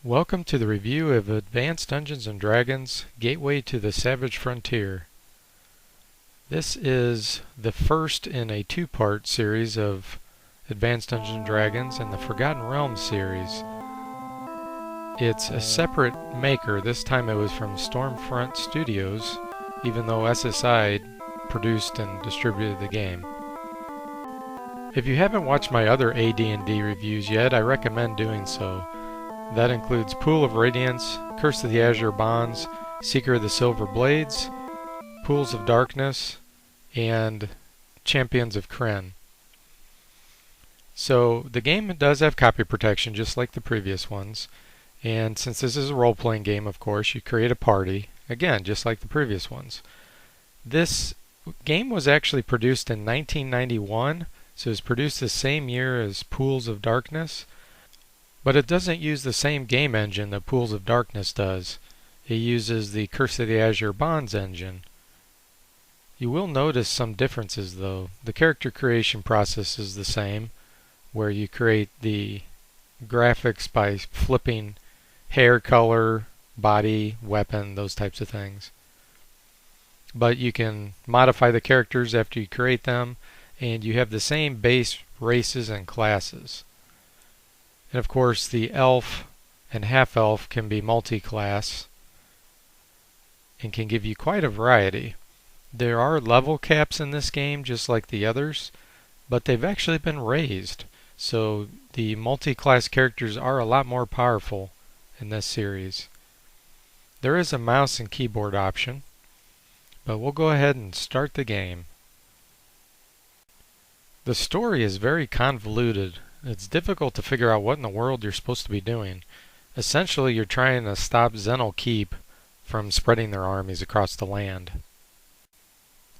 Welcome to the review of Advanced Dungeons & Dragons Gateway to the Savage Frontier. This is the first in a two-part series of Advanced Dungeons & Dragons and the Forgotten Realms series. It's a separate maker. This time it was from Stormfront Studios, even though SSI produced and distributed the game. If you haven't watched my other AD&D reviews yet, I recommend doing so. That includes Pool of Radiance, Curse of the Azure Bonds, Seeker of the Silver Blades, Pools of Darkness, and Champions of Krynn. So the game does have copy protection just like the previous ones, and since this is a role-playing game, of course, you create a party, again, just like the previous ones. This game was actually produced in 1991, so it was produced the same year as Pools of Darkness. But it doesn't use the same game engine that Pools of Darkness does. It uses the Curse of the Azure Bonds engine. You will notice some differences though. The character creation process is the same, where you create the graphics by flipping hair color, body, weapon, those types of things. But you can modify the characters after you create them, and you have the same base races and classes. And of course the elf and half-elf can be multi-class and can give you quite a variety. There are level caps in this game just like the others, but they've actually been raised. So the multi-class characters are a lot more powerful in this series. There is a mouse and keyboard option, but we'll go ahead and start the game. The story is very convoluted. It's difficult to figure out what in the world you're supposed to be doing. Essentially, you're trying to stop Zennel Keep from spreading their armies across the land.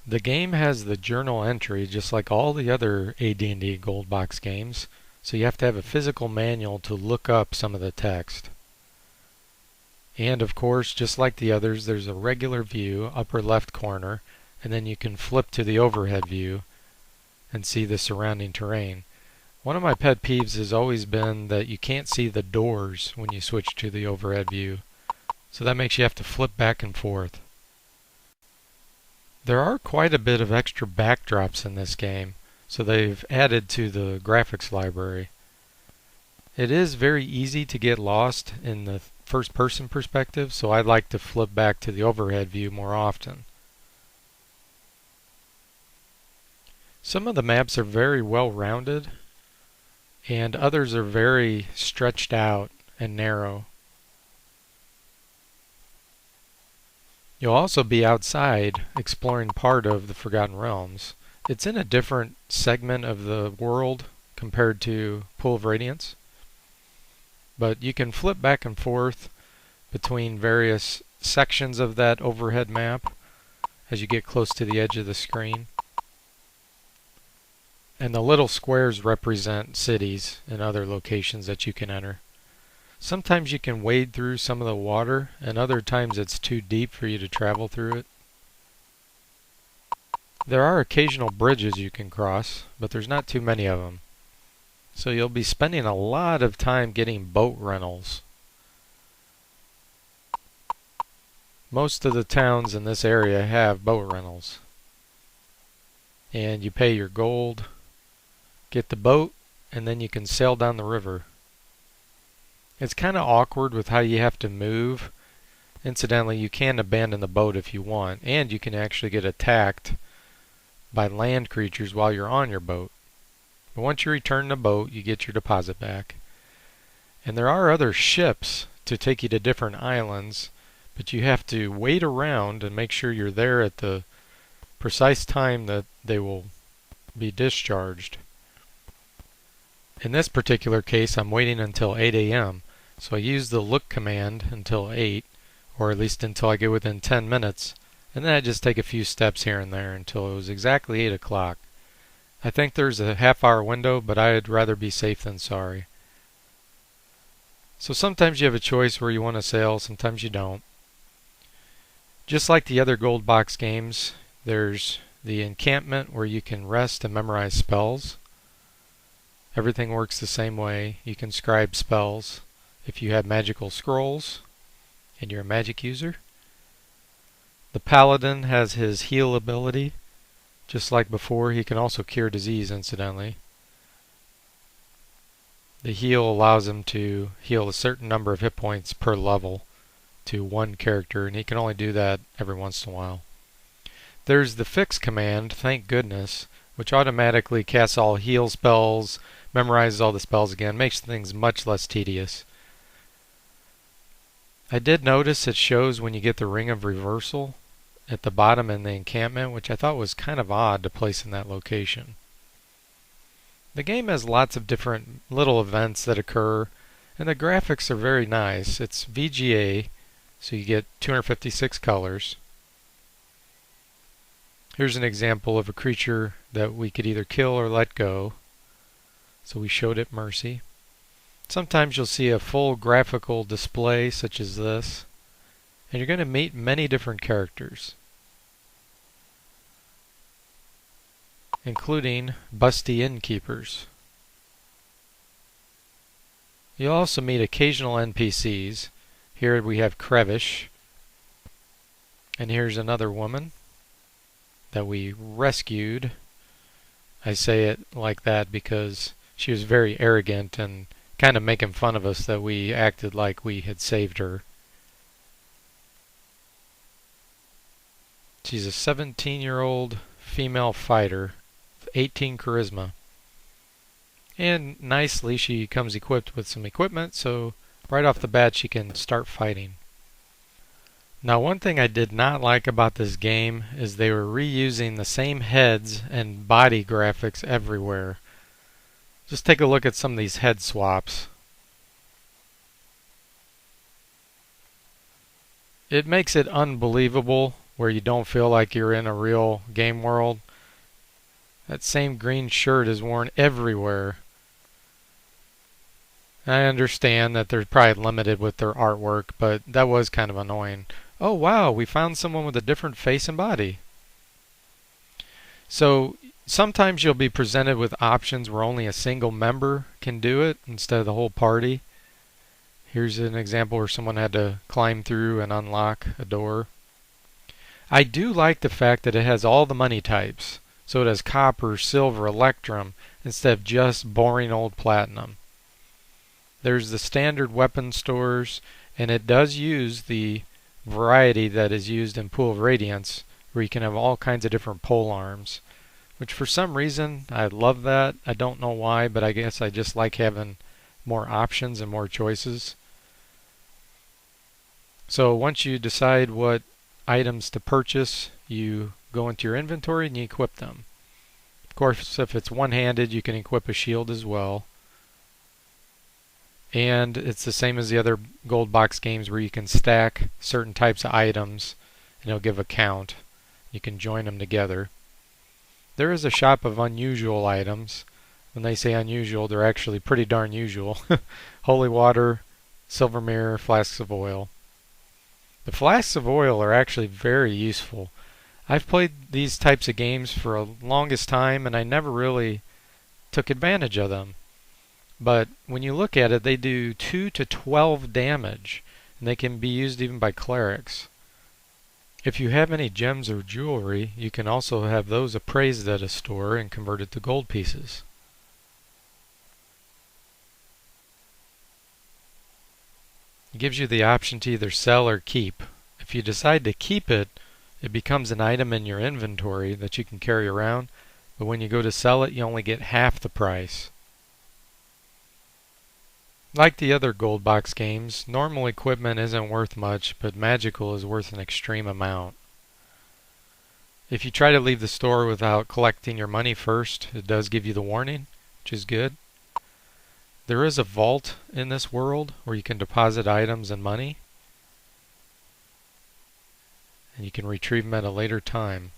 The game has the journal entry just like all the other AD&D Gold Box games, so you have to have a physical manual to look up some of the text. And of course, just like the others, there's a regular view, upper left corner, and then you can flip to the overhead view and see the surrounding terrain. One of my pet peeves has always been that you can't see the doors when you switch to the overhead view, so that makes you have to flip back and forth. There are quite a bit of extra backdrops in this game, so they've added to the graphics library. It is very easy to get lost in the first-person perspective, so I'd like to flip back to the overhead view more often. Some of the maps are very well rounded, and others are very stretched out and narrow. You'll also be outside exploring part of the Forgotten Realms. It's in a different segment of the world compared to Pool of Radiance, but you can flip back and forth between various sections of that overhead map as you get close to the edge of the screen. And the little squares represent cities and other locations that you can enter. Sometimes you can wade through some of the water, and other times it's too deep for you to travel through it. There are occasional bridges you can cross, but there's not too many of them. So you'll be spending a lot of time getting boat rentals. Most of the towns in this area have boat rentals. And you pay your gold, get the boat, and then you can sail down the river. It's kind of awkward with how you have to move. Incidentally, you can abandon the boat if you want, and you can actually get attacked by land creatures while you're on your boat. But once you return the boat, you get your deposit back. And there are other ships to take you to different islands, but you have to wait around and make sure you're there at the precise time that they will be discharged. In this particular case, I'm waiting until 8 a.m., so I use the look command until 8, or at least until I get within 10 minutes, and then I just take a few steps here and there until it was exactly 8 o'clock. I think there's a half-hour window, but I'd rather be safe than sorry. So sometimes you have a choice where you want to sail, sometimes you don't. Just like the other Gold Box games, there's the encampment where you can rest and memorize spells. Everything works the same way. You can scribe spells. if you have magical scrolls and you're a magic user. The paladin has his heal ability. Just like before, he can also cure disease, incidentally. The heal allows him to heal a certain number of hit points per level to one character, and he can only do that every once in a while. There's the fix command, thank goodness, which automatically casts all heal spells, memorizes all the spells again, makes things much less tedious. I did notice it shows when you get the Ring of Reversal at the bottom in the encampment, which I thought was kind of odd to place in that location. The game has lots of different little events that occur, and the graphics are very nice. It's VGA, so you get 256 colors. Here's an example of a creature that we could either kill or let go. So we showed it mercy. Sometimes you'll see a full graphical display such as this, and you're going to meet many different characters, including busty innkeepers. You'll also meet occasional NPCs. Here we have Crevish, and here's another woman that we rescued. I say it like that because she was very arrogant and kind of making fun of us that we acted like we had saved her. She's a 17-year-old female fighter with 18 charisma. And nicely she comes equipped with some equipment, so right off the bat she can start fighting. Now, one thing I did not like about this game is they were reusing the same heads and body graphics everywhere. Just take a look at some of these head swaps. It makes it unbelievable where you don't feel like you're in a real game world. That same green shirt is worn everywhere. I understand that they're probably limited with their artwork, but that was kind of annoying. Oh wow, we found someone with a different face and body. So sometimes you'll be presented with options where only a single member can do it instead of the whole party. Here's an example where someone had to climb through and unlock a door. I do like the fact that it has all the money types. So it has copper, silver, electrum, instead of just boring old platinum. There's the standard weapon stores, and it does use the variety that is used in Pool of Radiance, where you can have all kinds of different pole arms. Which for some reason, I love that. I don't know why, but I guess I just like having more options and more choices. So once you decide what items to purchase, you go into your inventory and you equip them. Of course, if it's one-handed, you can equip a shield as well. And it's the same as the other gold box games where you can stack certain types of items and it'll give a count. You can join them together. There is a shop of unusual items. When they say unusual, they're actually pretty darn usual. Holy water, silver mirror, flasks of oil. The flasks of oil are actually very useful. I've played these types of games for a longest time and I never really took advantage of them. But when you look at it, they do 2 to 12 damage, and they can be used even by clerics. If you have any gems or jewelry, you can also have those appraised at a store and converted to gold pieces. It gives you the option to either sell or keep. If you decide to keep it, it becomes an item in your inventory that you can carry around, but when you go to sell it, you only get half the price. Like the other gold box games, normal equipment isn't worth much, but magical is worth an extreme amount. If you try to leave the store without collecting your money first, it does give you the warning, which is good. There is a vault in this world where you can deposit items and money, and you can retrieve them at a later time.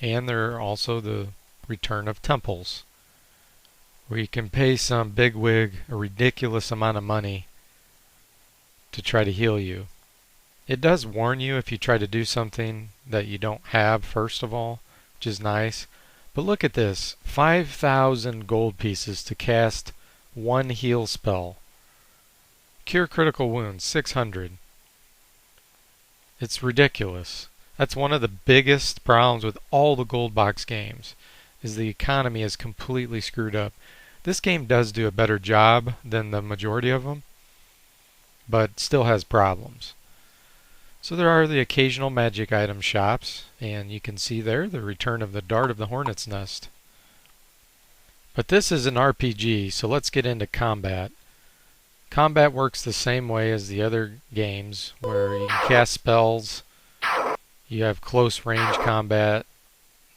And there are also the return of temples, where you can pay some bigwig a ridiculous amount of money to try to heal you. It does warn you if you try to do something that you don't have, first of all, which is nice. But look at this, 5,000 gold pieces to cast 1 heal spell. Cure critical wounds, 600. It's ridiculous. That's one of the biggest problems with all the gold box games, is the economy is completely screwed up. This game does do a better job than the majority of them, but still has problems. So there are the occasional magic item shops, and you can see there the return of the Dart of the Hornet's Nest. But this is an RPG, so let's get into combat. Combat works the same way as the other games, where you can cast spells, you have close range combat,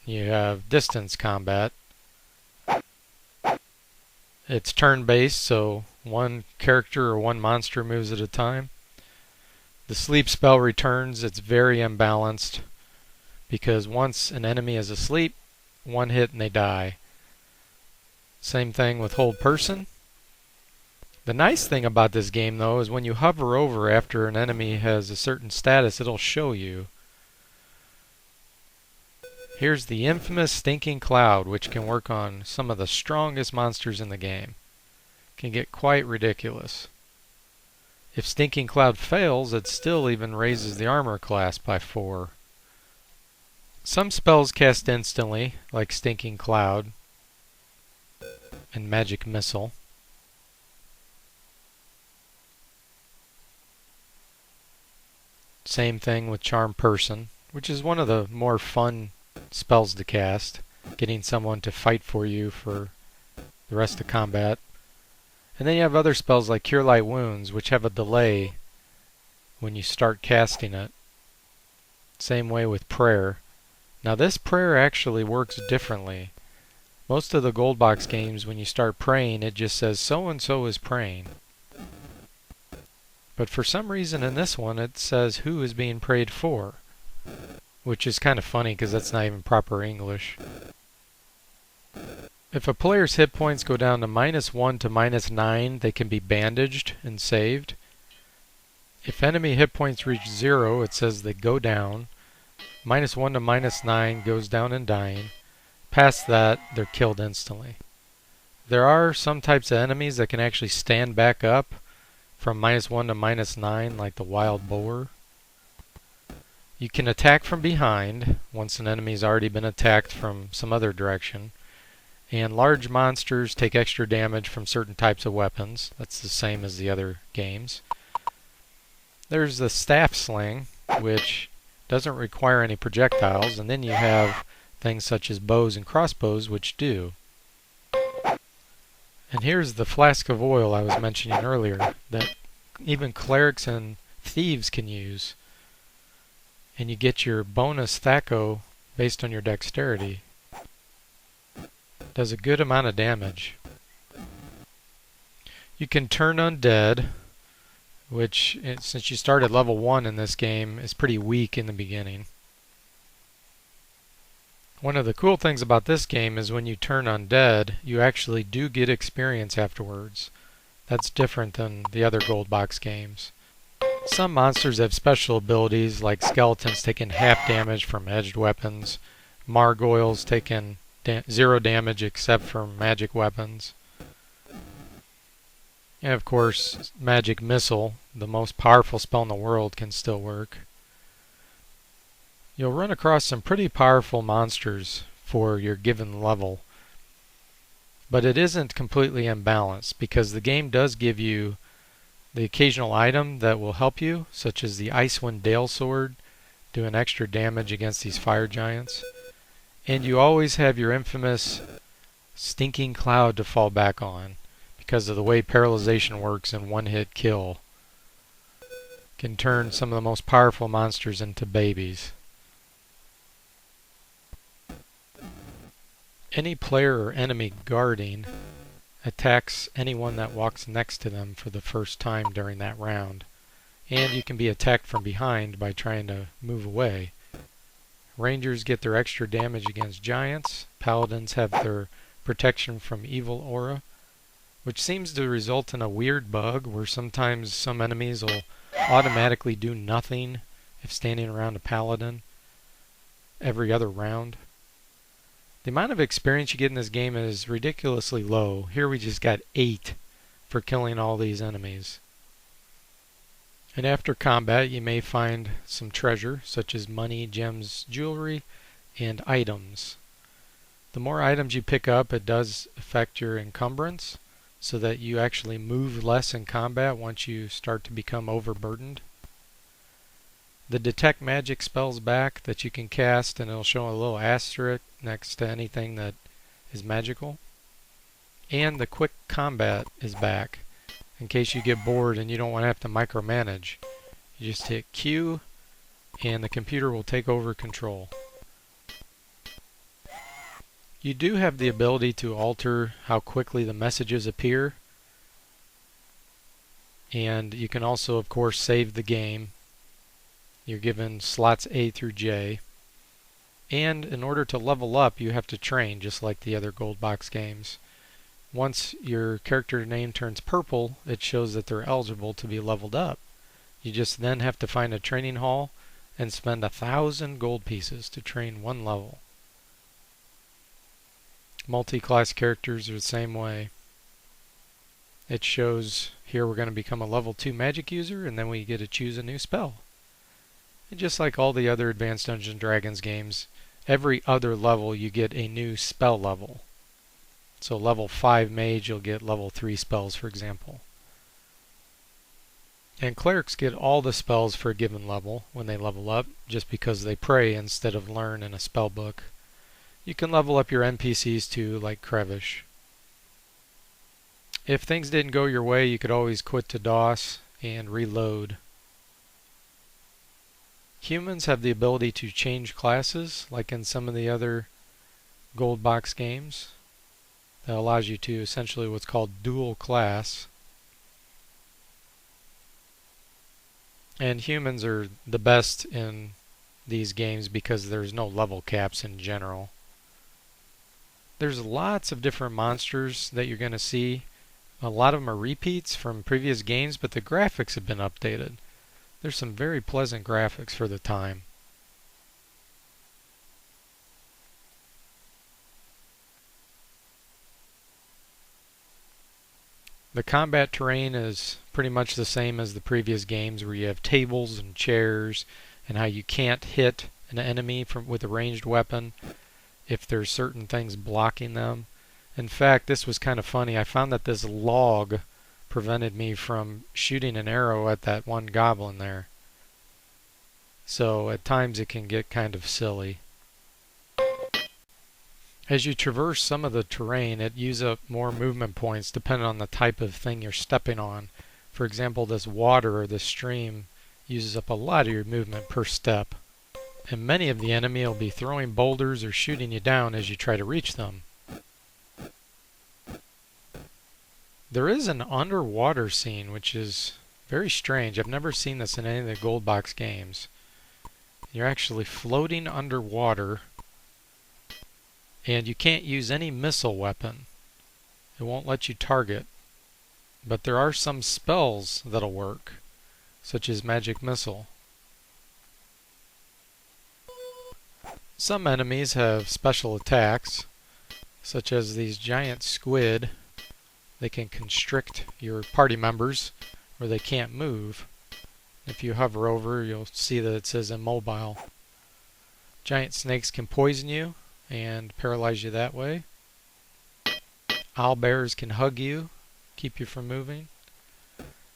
you have distance combat. It's turn-based, so one character or one monster moves at a time. The sleep spell returns. It's very imbalanced, because once an enemy is asleep, one hit and they die. Same thing with hold person. The nice thing about this game, though, is when you hover over after an enemy has a certain status, it'll show you. Here's the infamous Stinking Cloud, which can work on some of the strongest monsters in the game. Can get quite ridiculous. If Stinking Cloud fails, it still even raises the armor class by 4. Some spells cast instantly, like Stinking Cloud and Magic Missile. Same thing with Charm Person, which is one of the more fun spells to cast, getting someone to fight for you for the rest of combat. And then you have other spells like Cure Light Wounds, which have a delay when you start casting it. Same way with Prayer. Now this prayer actually works differently. Most of the gold box games, when you start praying, it just says so and so is praying. But for some reason in this one it says who is being prayed for, which is kind of funny because that's not even proper English. If a player's hit points go down to -1 to -9, they can be bandaged and saved. If enemy hit points reach 0, it says they go down. -1 to -9 goes down and dying. Past that, they're killed instantly. There are some types of enemies that can actually stand back up from -1 to -9, like the wild boar. You can attack from behind once an enemy's already been attacked from some other direction. And large monsters take extra damage from certain types of weapons. That's the same as the other games. There's the staff sling, which doesn't require any projectiles, and then you have things such as bows and crossbows, which do. And here's the flask of oil I was mentioning earlier, that even clerics and thieves can use. And you get your bonus Thaco based on your dexterity. Does a good amount of damage. You can turn undead, which, since you start at level 1 in this game, is pretty weak in the beginning. One of the cool things about this game is when you turn undead, you actually do get experience afterwards. That's different than the other gold box games. Some monsters have special abilities, like skeletons taking half damage from edged weapons, gargoyles taking 0 damage except from magic weapons. And of course, Magic Missile, the most powerful spell in the world, can still work. You'll run across some pretty powerful monsters for your given level, but it isn't completely imbalanced because the game does give you the occasional item that will help you, such as the Icewind Dale Sword, doing extra damage against these fire giants. And you always have your infamous Stinking Cloud to fall back on because of the way paralyzation works and one-hit kill can turn some of the most powerful monsters into babies. Any player or enemy guarding attacks anyone that walks next to them for the first time during that round. And you can be attacked from behind by trying to move away. Rangers get their extra damage against giants. Paladins have their protection from evil aura, which seems to result in a weird bug where sometimes some enemies will automatically do nothing if standing around a paladin every other round. The amount of experience you get in this game is ridiculously low. Here we just got 8 for killing all these enemies. And after combat, you may find some treasure, such as money, gems, jewelry, and items. The more items you pick up, it does affect your encumbrance, so that you actually move less in combat once you start to become overburdened. The detect magic spells back that you can cast, and it'll show a little asterisk next to anything that is magical. And the quick combat is back, in case you get bored and you don't want to have to micromanage. You just hit Q and the computer will take over control. You do have the ability to alter how quickly the messages appear, and you can also of course save the game. You're given slots A through J, and in order to level up you have to train just like the other gold box games. Once your character name turns purple, it shows that they're eligible to be leveled up. You just then have to find a training hall and spend 1,000 gold pieces to train one level. Multi-class characters are the same way. It shows here we're going to become a level 2 magic user, and then we get to choose a new spell. And just like all the other Advanced Dungeons & Dragons games, every other level you get a new spell level. So level 5 mage, you'll get level 3 spells, for example. And clerics get all the spells for a given level when they level up, just because they pray instead of learn in a spell book. You can level up your NPCs too, like Crevish. If things didn't go your way, you could always quit to DOS and reload. Humans have the ability to change classes, like in some of the other gold box games. That allows you to essentially what's called dual class. And humans are the best in these games because there's no level caps in general. There's lots of different monsters that you're going to see. A lot of them are repeats from previous games, but the graphics have been updated. There's some very pleasant graphics for the time. The combat terrain is pretty much the same as the previous games, where you have tables and chairs, and how you can't hit an enemy with a ranged weapon if there's certain things blocking them. In fact, this was kind of funny. I found that this log prevented me from shooting an arrow at that one goblin there. So at times it can get kind of silly. As you traverse some of the terrain, it uses up more movement points depending on the type of thing you're stepping on. For example, this water or this stream uses up a lot of your movement per step. And many of the enemy will be throwing boulders or shooting you down as you try to reach them. There is an underwater scene which is very strange. I've never seen this in any of the gold box games. You're actually floating underwater, and you can't use any missile weapon. It won't let you target. But there are some spells that'll work, such as magic missile. Some enemies have special attacks, such as these giant squid. They can constrict your party members, or they can't move. If you hover over, you'll see that it says immobile. Giant snakes can poison you and paralyze you that way. Owlbears can hug you, keep you from moving.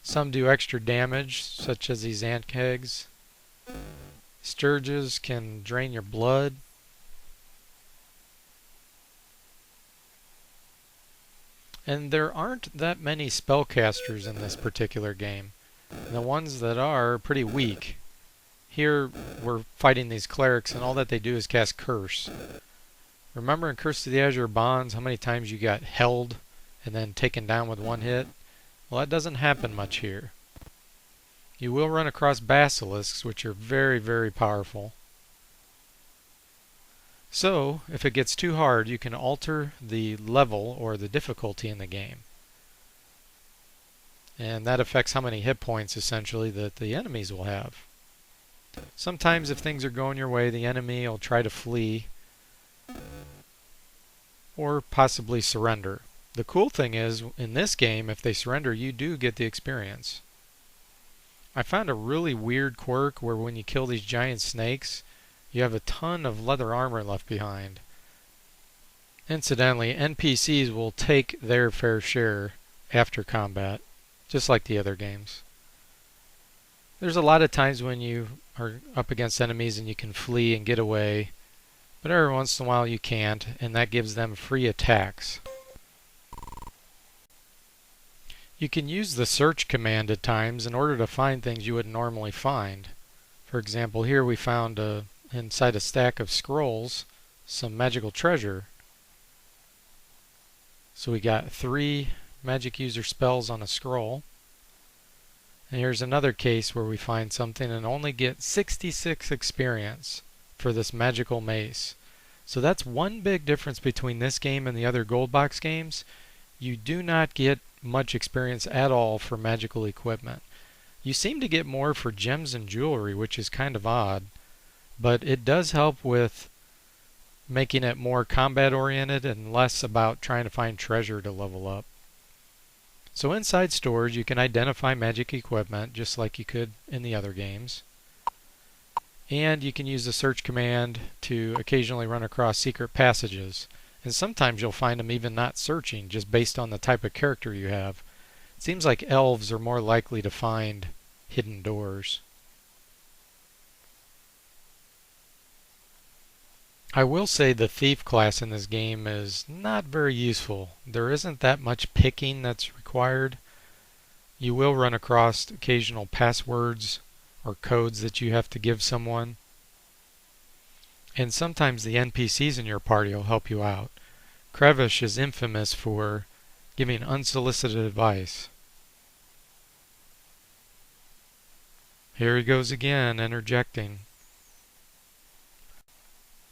Some do extra damage, such as these ant kegs. Sturges can drain your blood. And there aren't that many spellcasters in this particular game. The ones that are pretty weak. Here we're fighting these clerics, and all that they do is cast Curse. Remember in Curse to the Azure Bonds how many times you got held and then taken down with one hit? Well, that doesn't happen much here. You will run across basilisks, which are very, very powerful. So, if it gets too hard, you can alter the level or the difficulty in the game. And that affects how many hit points, essentially, that the enemies will have. Sometimes if things are going your way, the enemy will try to flee or possibly surrender. The cool thing is, in this game, if they surrender, you do get the experience. I found a really weird quirk where when you kill these giant snakes, you have a ton of leather armor left behind. Incidentally, NPCs will take their fair share after combat, just like the other games. There's a lot of times when you are up against enemies and you can flee and get away, but every once in a while you can't, and that gives them free attacks. You can use the search command at times in order to find things you wouldn't normally find. For example, here we found inside a stack of scrolls some magical treasure. So we got 3 magic user spells on a scroll. And here's another case where we find something and only get 66 experience for this magical mace. So that's one big difference between this game and the other gold box games. You do not get much experience at all for magical equipment. You seem to get more for gems and jewelry, which is kind of odd, but it does help with making it more combat oriented and less about trying to find treasure to level up. So inside stores you can identify magic equipment just like you could in the other games. And you can use the search command to occasionally run across secret passages. And sometimes you'll find them even not searching, just based on the type of character you have. It seems like elves are more likely to find hidden doors. I will say the thief class in this game is not very useful. There isn't that much picking that's required. You will run across occasional passwords or codes that you have to give someone. And sometimes the NPCs in your party will help you out. Crevish is infamous for giving unsolicited advice. Here he goes again, interjecting.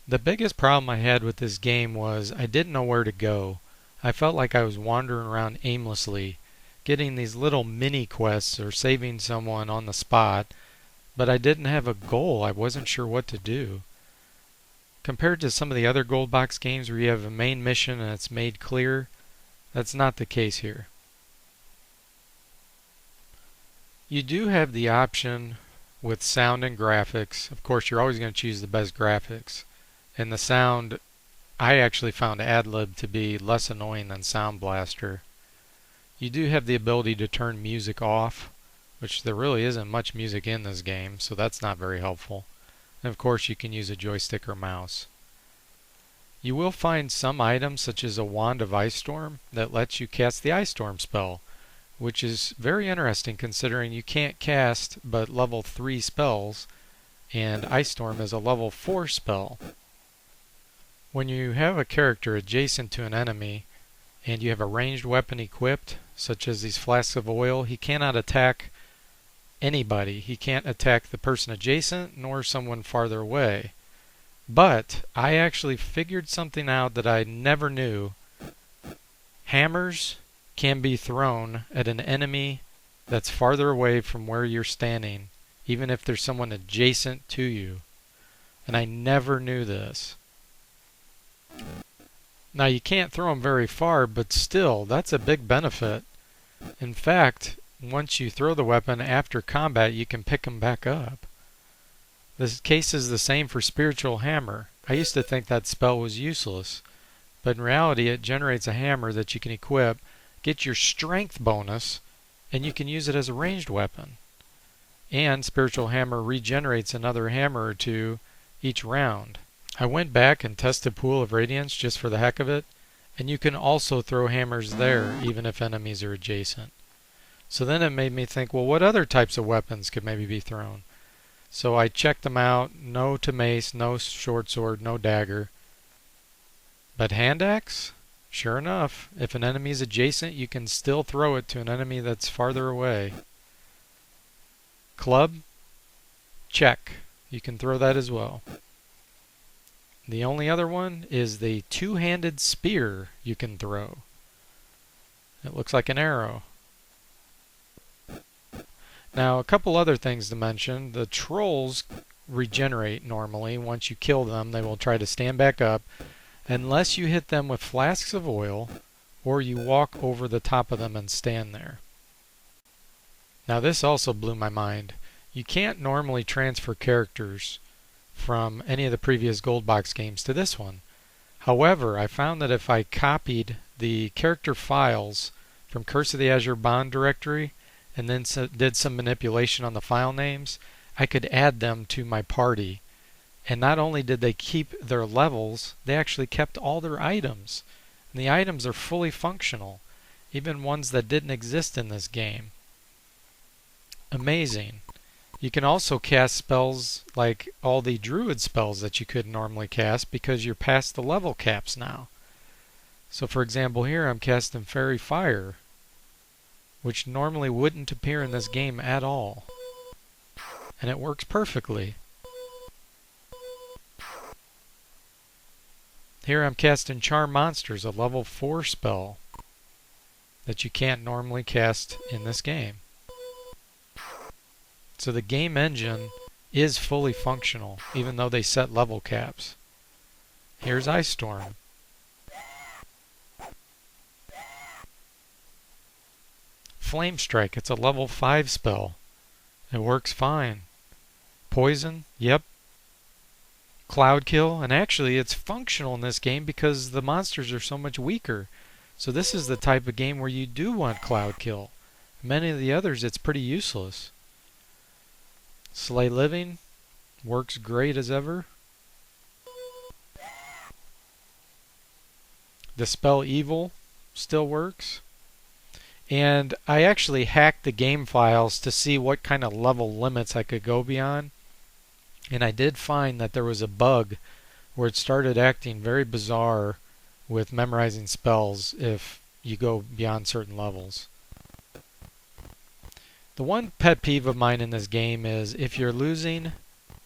The biggest problem I had with this game was I didn't know where to go. I felt like I was wandering around aimlessly, getting these little mini quests or saving someone on the spot, but I didn't have a goal. I wasn't sure what to do. Compared to some of the other gold box games where you have a main mission and it's made clear, that's not the case here. You do have the option with sound and graphics. Of course, you're always going to choose the best graphics. And the sound, I actually found AdLib to be less annoying than Sound Blaster. You do have the ability to turn music off, which there really isn't much music in this game, so that's not very helpful. And of course you can use a joystick or mouse. You will find some items such as a wand of Ice Storm that lets you cast the Ice Storm spell, which is very interesting considering you can't cast but level 3 spells, and Ice Storm is a level 4 spell. When you have a character adjacent to an enemy and you have a ranged weapon equipped, such as these flasks of oil, he cannot attack anybody. He can't attack the person adjacent nor someone farther away. But I actually figured something out that I never knew. Hammers can be thrown at an enemy that's farther away from where you're standing, even if there's someone adjacent to you. And I never knew this. Now you can't throw them very far, but still, that's a big benefit. In fact, once you throw the weapon after combat, you can pick them back up. This case is the same for Spiritual Hammer. I used to think that spell was useless, but in reality it generates a hammer that you can equip, get your strength bonus, and you can use it as a ranged weapon. And Spiritual Hammer regenerates another hammer or two each round. I went back and tested Pool of Radiance just for the heck of it, and you can also throw hammers there even if enemies are adjacent. So then it made me think, well, what other types of weapons could maybe be thrown? So I checked them out. No to mace, no short sword, no dagger. But hand axe? Sure enough, if an enemy is adjacent, you can still throw it to an enemy that's farther away. Club? Check. You can throw that as well. The only other one is the two-handed spear you can throw. It looks like an arrow. Now, a couple other things to mention. The trolls regenerate normally. Once you kill them, they will try to stand back up unless you hit them with flasks of oil or you walk over the top of them and stand there. Now this also blew my mind. You can't normally transfer characters from any of the previous Gold Box games to this one. However, I found that if I copied the character files from Curse of the Azure Bond directory and then did some manipulation on the file names, I could add them to my party. And not only did they keep their levels, they actually kept all their items. And the items are fully functional, even ones that didn't exist in this game. Amazing. You can also cast spells like all the druid spells that you couldn't normally cast because you're past the level caps now. So for example here I'm casting Fairy Fire, which normally wouldn't appear in this game at all. And it works perfectly. Here I'm casting Charm Monsters, a level 4 spell that you can't normally cast in this game. So the game engine is fully functional, even though they set level caps. Here's Ice Storm. Flame Strike, it's a level 5 spell. It works fine. Poison, yep. Cloud Kill, and actually it's functional in this game because the monsters are so much weaker. So this is the type of game where you do want Cloud Kill. Many of the others it's pretty useless. Slay Living works great as ever. Dispel Evil still works. And I actually hacked the game files to see what kind of level limits I could go beyond. And I did find that there was a bug where it started acting very bizarre with memorizing spells if you go beyond certain levels. The one pet peeve of mine in this game is if you're losing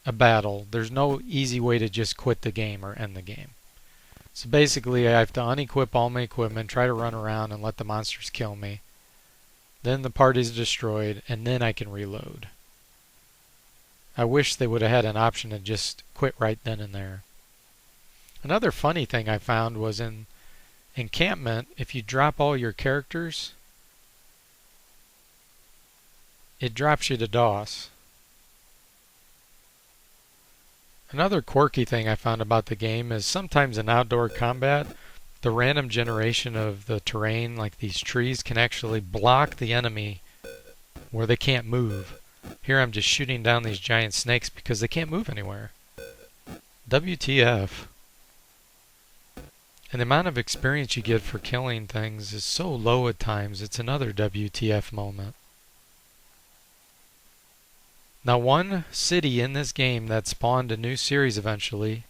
a battle, there's no easy way to just quit the game or end the game. So basically I have to unequip all my equipment, try to run around and let the monsters kill me. Then the party's destroyed and then I can reload. I wish they would have had an option to just quit right then and there. Another funny thing I found was in Encampment, if you drop all your characters, it drops you to DOS. Another quirky thing I found about the game is sometimes in outdoor combat, the random generation of the terrain, like these trees, can actually block the enemy where they can't move. Here I'm just shooting down these giant snakes because they can't move anywhere. WTF. And the amount of experience you get for killing things is so low at times, it's another WTF moment. Now one city in this game that spawned a new series eventually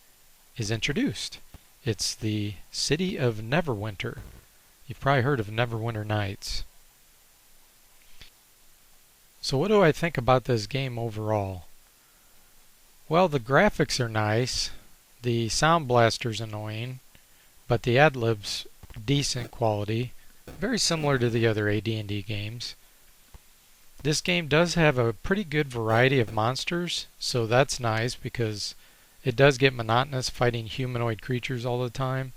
is introduced. It's the city of Neverwinter. You've probably heard of Neverwinter Nights. So what do I think about this game overall? Well, the graphics are nice, the sound blaster's annoying, but the ad-lib's decent quality, very similar to the other AD&D games. This game does have a pretty good variety of monsters, so that's nice because it does get monotonous fighting humanoid creatures all the time.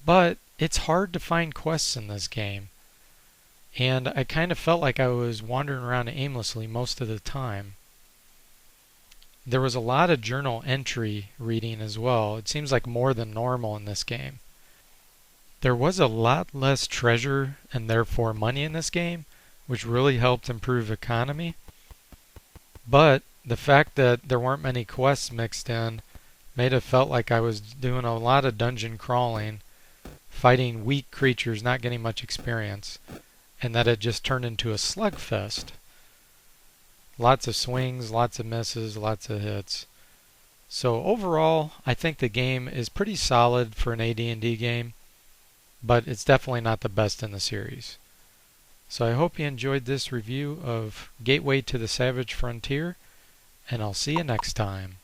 But it's hard to find quests in this game. And I kind of felt like I was wandering around aimlessly most of the time. There was a lot of journal entry reading as well. It seems like more than normal in this game. There was a lot less treasure and therefore money in this game, which really helped improve economy. But the fact that there weren't many quests mixed in made it felt like I was doing a lot of dungeon crawling, fighting weak creatures, not getting much experience, and that it just turned into a slugfest. Lots of swings, lots of misses, lots of hits. So overall, I think the game is pretty solid for an AD&D game, but it's definitely not the best in the series. So I hope you enjoyed this review of Gateway to the Savage Frontier, and I'll see you next time.